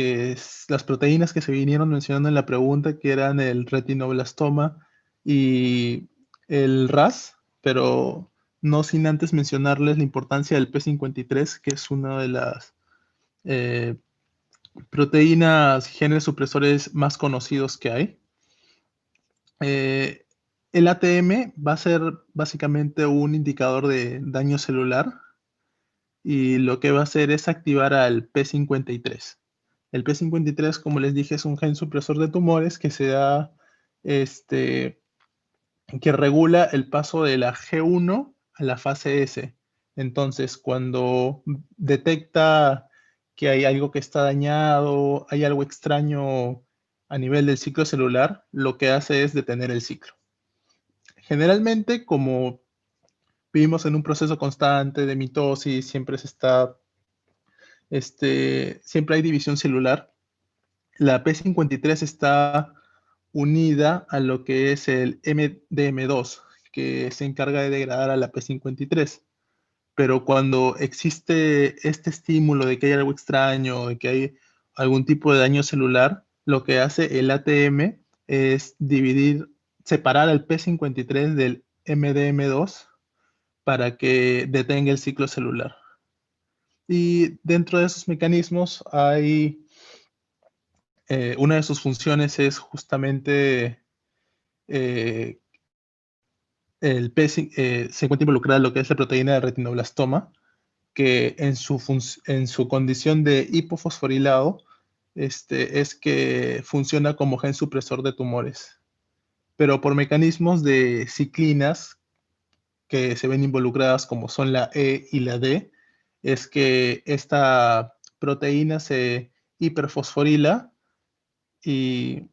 las proteínas que se vinieron mencionando en la pregunta, que eran el retinoblastoma y el RAS, pero no sin antes mencionarles la importancia del P53, que es una de las eh, proteínas, genes supresores más conocidos que hay. Eh, el ATM va a ser básicamente un indicador de daño celular y lo que va a hacer es activar al P53. El P53, como les dije, es un gen supresor de tumores que que regula el paso de la G1 a la fase S. Entonces, cuando detecta que hay algo que está dañado, hay algo extraño a nivel del ciclo celular, lo que hace es detener el ciclo. Generalmente, como vivimos en un proceso constante de mitosis, siempre hay división celular. La P53 está unida a lo que es el MDM2, que se encarga de degradar a la P53. Pero cuando existe este estímulo de que hay algo extraño, de que hay algún tipo de daño celular, lo que hace el ATM es separar al P53 del MDM2 para que detenga el ciclo celular. Y dentro de esos mecanismos una de sus funciones es justamente eh, se encuentra involucrada en lo que es la proteína de retinoblastoma, que en su condición de hipofosforilado es que funciona como gen supresor de tumores. Pero por mecanismos de ciclinas que se ven involucradas como son la E y la D, es que esta proteína se hiperfosforila y,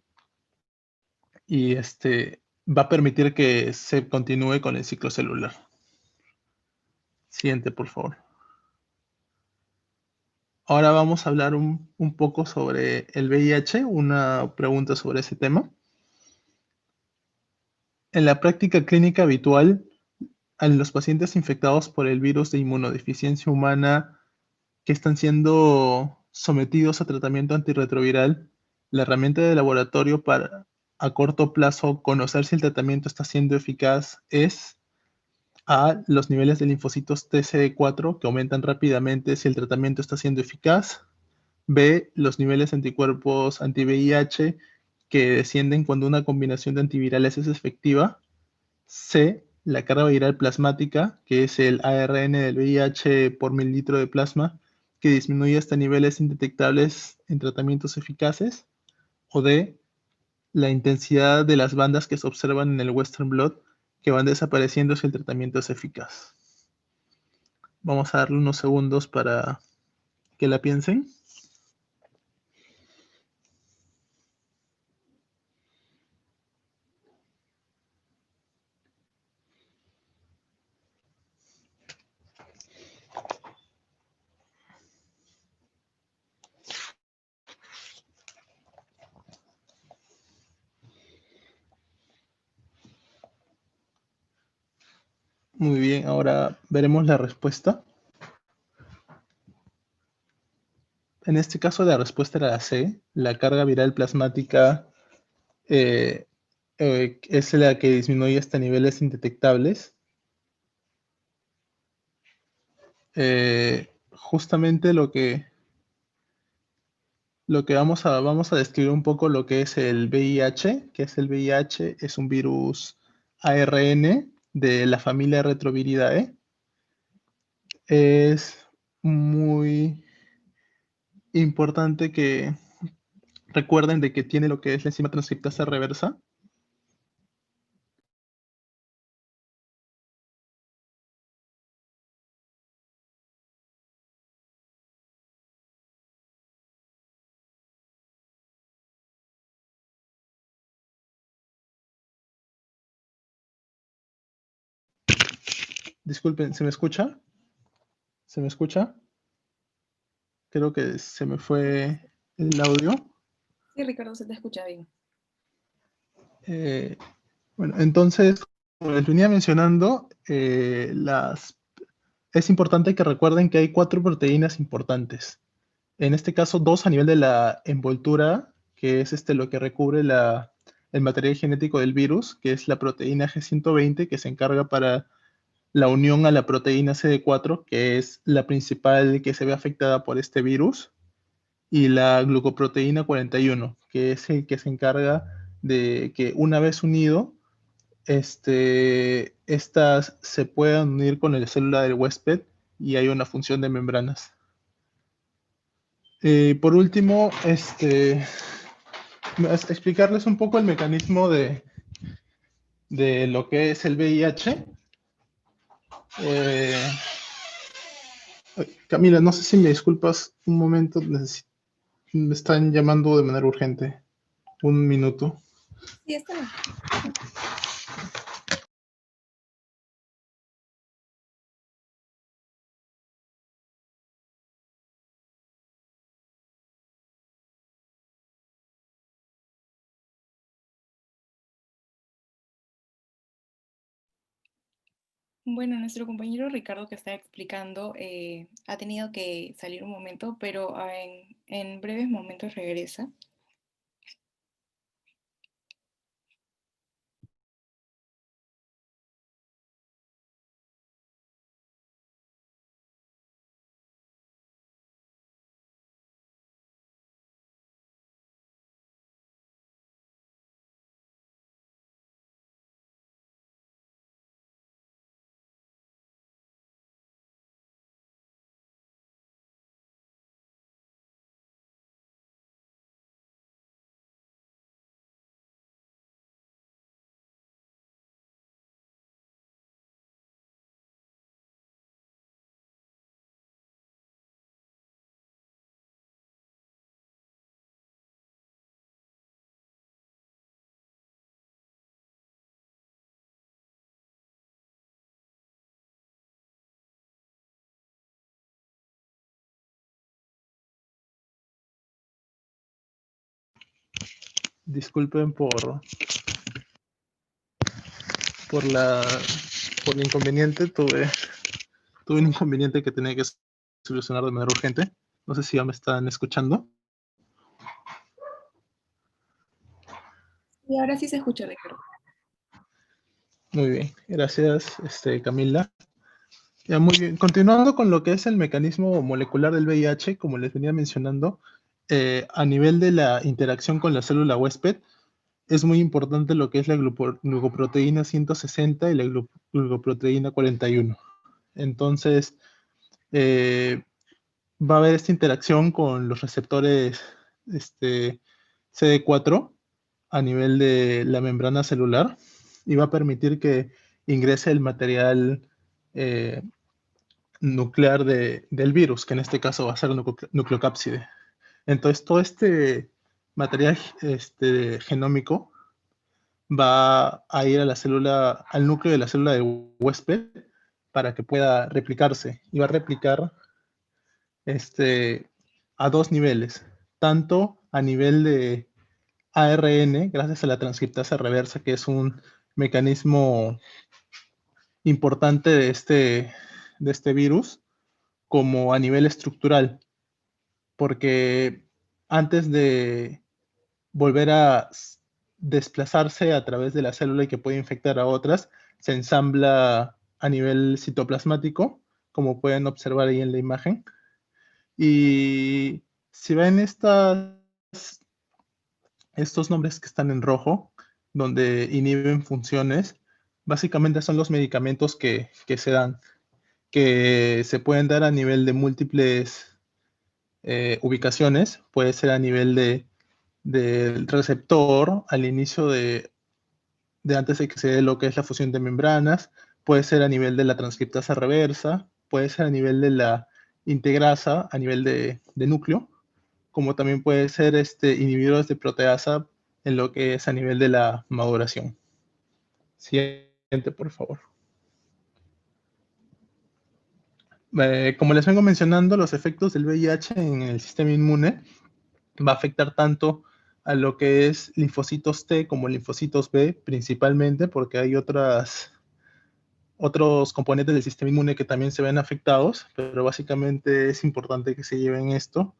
va a permitir que se continúe con el ciclo celular. Siguiente, por favor. Ahora vamos a hablar un poco sobre el VIH, una pregunta sobre ese tema. En la práctica clínica habitual, a los pacientes infectados por el virus de inmunodeficiencia humana que están siendo sometidos a tratamiento antirretroviral, la herramienta de laboratorio para a corto plazo conocer si el tratamiento está siendo eficaz es A, los niveles de linfocitos TCD4 que aumentan rápidamente si el tratamiento está siendo eficaz. B, los niveles de anticuerpos anti-VIH que descienden cuando una combinación de antivirales es efectiva. C, la carga viral plasmática, que es el ARN del VIH por mililitro de plasma, que disminuye hasta niveles indetectables en tratamientos eficaces. O D, la intensidad de las bandas que se observan en el Western blot, que van desapareciendo si el tratamiento es eficaz. Vamos a darle unos segundos para que la piensen. Muy bien, ahora veremos la respuesta. En este caso la respuesta era la C. La carga viral plasmática es la que disminuye hasta niveles indetectables. Justamente lo que vamos a describir un poco lo que es el VIH, que es el VIH, es un virus ARN de la familia Retroviridae. Es muy importante que recuerden de que tiene lo que es la enzima transcriptasa reversa. Disculpen, ¿se me escucha? ¿Se me escucha? Creo que se me fue el audio. Sí, Ricardo, se te escucha bien. Eh, bueno, entonces, como les venía mencionando, es importante que recuerden que hay 4 proteínas importantes. En este caso, 2 a nivel de la envoltura, que es lo que recubre el material genético del virus, que es la proteína G120, que se encarga para la unión a la proteína CD4, que es la principal que se ve afectada por este virus, y la glucoproteína 41, que es el que se encarga de que una vez unido, estas se puedan unir con la célula del huésped y hay una función de membranas. Por último, explicarles un poco el mecanismo de lo que es el VIH. Eh, Camila, no sé si me disculpas un momento, me están llamando de manera urgente. Un minuto. Sí, está bien. Bueno, nuestro compañero Ricardo que está explicando ha tenido que salir un momento, pero en breves momentos regresa. Disculpen por la, por el inconveniente. Tuve un inconveniente que tenía que solucionar de manera urgente. No sé si ya me están escuchando. Y ahora sí se escucha, Ricardo. Muy bien, gracias, Camila. Ya, muy bien. Continuando con lo que es el mecanismo molecular del VIH, como les venía mencionando, a nivel de la interacción con la célula huésped, es muy importante lo que es la glucoproteína 160 y la glucoproteína 41. Entonces, va a haber esta interacción con los receptores CD4 a nivel de la membrana celular y va a permitir que ingrese el material nuclear del virus, que en este caso va a ser nucleocápside. Entonces, todo este material genómico va a ir a la célula, al núcleo de la célula de huésped para que pueda replicarse. Y va a replicar a 2 niveles, tanto a nivel de ARN, gracias a la transcriptasa reversa, que es un mecanismo importante de este virus como a nivel estructural, porque antes de volver a desplazarse a través de la célula y que puede infectar a otras, se ensambla a nivel citoplasmático, como pueden observar ahí en la imagen. Y si ven estos nombres que están en rojo, donde inhiben funciones, básicamente son los medicamentos que se dan, que se pueden dar a nivel de múltiples ubicaciones, puede ser a nivel del receptor al inicio de antes de que se dé lo que es la fusión de membranas, puede ser a nivel de la transcriptasa reversa, puede ser a nivel de la integrasa, a nivel de núcleo, como también puede ser inhibidores de proteasa en lo que es a nivel de la maduración. Siguiente, por favor. Como les vengo mencionando, los efectos del VIH en el sistema inmune va a afectar tanto a lo que es linfocitos T como linfocitos B, principalmente porque hay otros componentes del sistema inmune que también se ven afectados, pero básicamente es importante que se lleven esto.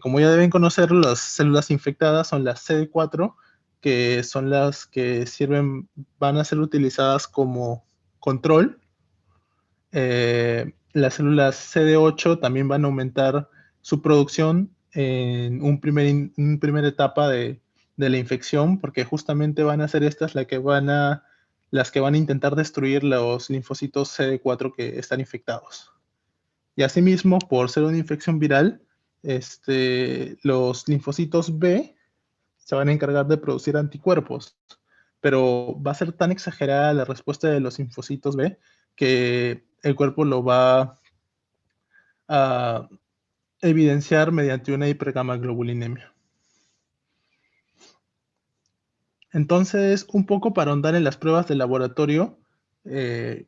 Como ya deben conocer, las células infectadas son las CD4, que son las que van a ser utilizadas como control. Las células CD8 también van a aumentar su producción en una primera etapa de la infección, porque justamente van a ser estas las que van a intentar destruir los linfocitos CD4 que están infectados. Y asimismo, por ser una infección viral, los linfocitos B se van a encargar de producir anticuerpos, pero va a ser tan exagerada la respuesta de los linfocitos B que el cuerpo lo va a evidenciar mediante una hipergamaglobulinemia. Entonces, un poco para ahondar en las pruebas de laboratorio, que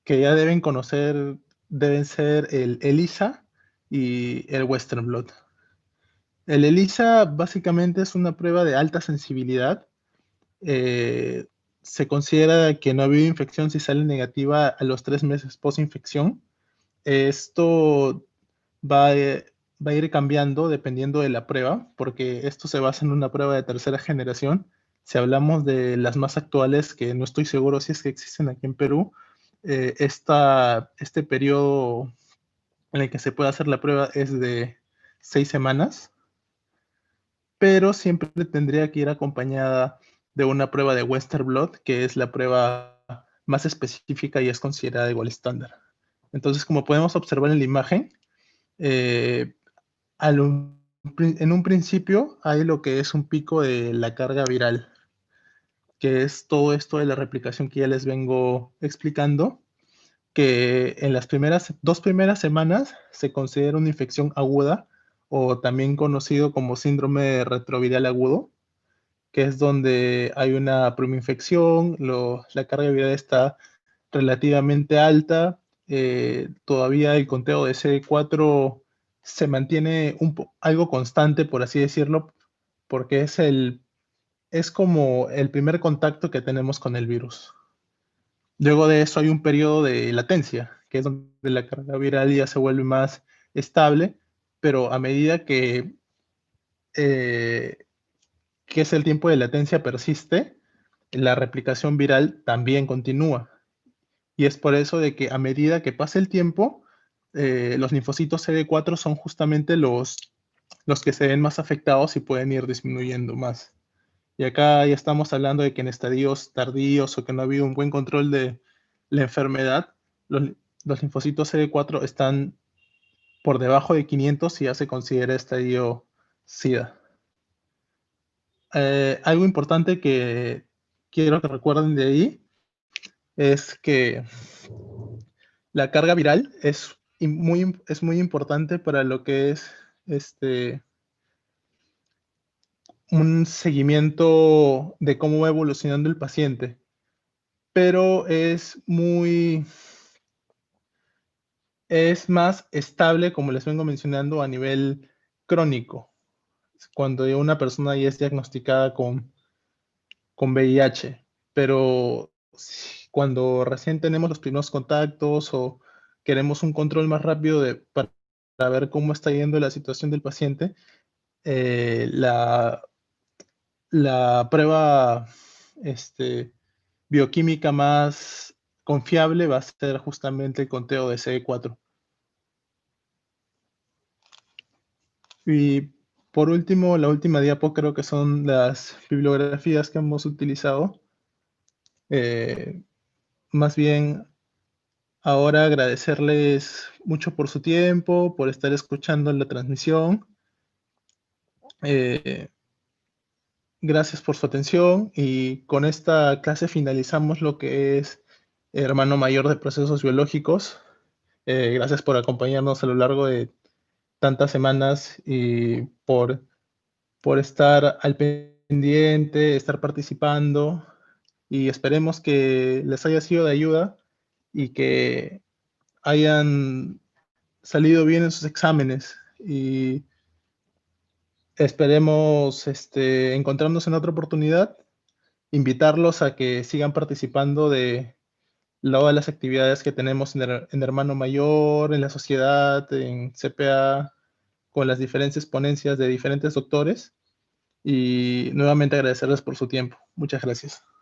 ya deben conocer, deben ser el ELISA y el Western Blot. El ELISA básicamente es una prueba de alta sensibilidad. Se considera que no ha habido infección si sale negativa a los 3 meses post-infección. Esto va a ir cambiando dependiendo de la prueba, porque esto se basa en una prueba de tercera generación. Si hablamos de las más actuales, que no estoy seguro si es que existen aquí en Perú, este periodo en el que se puede hacer la prueba es de 6 semanas, pero siempre tendría que ir acompañada de una prueba de Western Blot, que es la prueba más específica y es considerada igual estándar. Entonces, como podemos observar en la imagen, en un principio hay lo que es un pico de la carga viral, que es todo esto de la replicación que ya les vengo explicando, que en las dos primeras semanas se considera una infección aguda o también conocido como síndrome retroviral agudo, que es donde hay una primoinfección, la carga viral está relativamente alta, todavía el conteo de CD4 se mantiene algo constante, por así decirlo, porque es como el primer contacto que tenemos con el virus. Luego de eso hay un periodo de latencia, que es donde la carga viral ya se vuelve más estable, pero a medida que es el tiempo de latencia persiste, la replicación viral también continúa. Y es por eso de que a medida que pasa el tiempo, los linfocitos CD4 son justamente los que se ven más afectados y pueden ir disminuyendo más. Y acá ya estamos hablando de que en estadios tardíos o que no ha habido un buen control de la enfermedad, los linfocitos CD4 están por debajo de 500 y ya se considera estadio SIDA. Algo importante que quiero que recuerden de ahí es que la carga viral es muy importante para lo que es un seguimiento de cómo va evolucionando el paciente, pero es más estable, como les vengo mencionando, a nivel crónico, cuando una persona ya es diagnosticada con VIH, pero cuando recién tenemos los primeros contactos o queremos un control más rápido para ver cómo está yendo la situación del paciente, eh, la, la prueba bioquímica más confiable va a ser justamente el conteo de CD4. Y por último, la última diapo creo que son las bibliografías que hemos utilizado. Más bien, ahora agradecerles mucho por su tiempo, por estar escuchando la transmisión. Eh, Gracias por su atención y con esta clase finalizamos lo que es Hermano Mayor de Procesos Biológicos. Gracias por acompañarnos a lo largo de tantas semanas y por estar al pendiente, estar participando y esperemos que les haya sido de ayuda y que hayan salido bien en sus exámenes y esperemos encontrarnos en otra oportunidad, invitarlos a que sigan participando de todas las actividades que tenemos en Hermano Mayor, en la sociedad, en CPA, con las diferentes ponencias de diferentes doctores y nuevamente agradecerles por su tiempo. Muchas gracias.